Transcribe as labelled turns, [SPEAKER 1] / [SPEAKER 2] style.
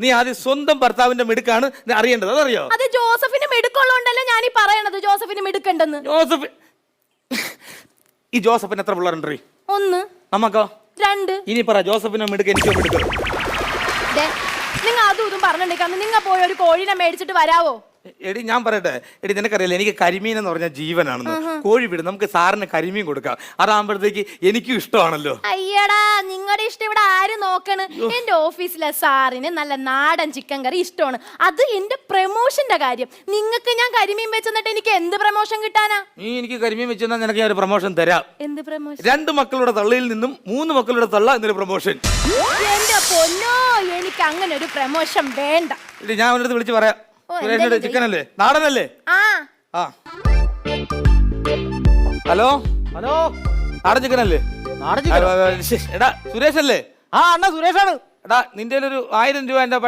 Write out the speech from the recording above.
[SPEAKER 1] നീ ആദ്യം സ്വന്തം ഭർത്താവിന്റെ മിടുക്കാണ് നീ അറിയേണ്ടത്, അതറിയോ?
[SPEAKER 2] അത് ജോസഫിന് മിടുക്കുള്ളതുകൊണ്ടല്ലേ ഞാൻ ഈ പറയണത് ജോസഫിന് മിടുക്കുണ്ടെന്ന്.
[SPEAKER 1] ജോസഫ്, ഈ ജോസഫിന് എത്ര പിള്ളേരുണ്ട്?
[SPEAKER 2] 1.
[SPEAKER 1] നമുക്കോ
[SPEAKER 2] 2.
[SPEAKER 1] ഇനി പറ, ജോസഫിനെ മിടുക്ക് എനിക്കോ മിടുക്ക്?
[SPEAKER 2] നിങ്ങൾ അതും ഇതും പറഞ്ഞിട്ടുണ്ടെങ്കിൽ നിങ്ങൾ പോയി ഒരു കോഴിനെ മേടിച്ചിട്ട് വരാവോ?
[SPEAKER 1] എടി ഞാൻ പറയട്ടെ, എടി നിനക്കറിയില്ല എനിക്ക് കരിമീൻ എന്ന് പറഞ്ഞാൽ ജീവനാണെന്ന്. കോഴി വിടും, നമുക്ക് സാറിന് കരിമീൻ കൊടുക്കാം, അതാകുമ്പോഴത്തേക്ക് എനിക്കും ഇഷ്ടമാണല്ലോ.
[SPEAKER 2] അയ്യടാ, നിങ്ങളുടെ ഇഷ്ടം ഇവിടെ ആര് നോക്കണ്? എന്റെ ഓഫീസിലെ സാറിന് നല്ല നാടൻ ചിക്കൻ കറി ഇഷ്ടമാണ്. അത് എന്റെ പ്രമോഷന്റെ കാര്യം. നിങ്ങൾക്ക് ഞാൻ കരിമീൻ വെച്ചെന്നിട്ട് എനിക്ക് എന്ത് പ്രമോഷൻ കിട്ടാനാ?
[SPEAKER 1] നീ എനിക്ക് കരിമീൻ വെച്ചാൽ നിനക്ക് ഞാൻ ഒരു പ്രമോഷൻ തരാം.
[SPEAKER 2] എന്ത് പ്രമോഷൻ?
[SPEAKER 1] 2 മക്കളുടെ തള്ളയിൽ നിന്നും 3 മക്കളുടെ തള്ള എന്നൊരു പ്രമോഷൻ.
[SPEAKER 2] എന്റെ പൊന്നോ, എനിക്ക് അങ്ങനെ ഒരു പ്രമോഷൻ വേണ്ട.
[SPEAKER 1] എടി ഞാൻ അവൻ്റെ അടുത്ത് വിളിച്ച് പറയാം. സുരേഷിന്റെ ചിക്കൻ അല്ലേ, നാടനല്ലേ? ആ ഹലോ
[SPEAKER 3] ഹലോ,
[SPEAKER 1] നാടൻ ചിക്കൻ അല്ലേ? എടാ സുരേഷ് അല്ലേ?
[SPEAKER 3] ആ അണ്ണാ സുരേഷാണ്.
[SPEAKER 1] എടാ നിന്റെ ഒരു 1000 രൂപ എന്റെ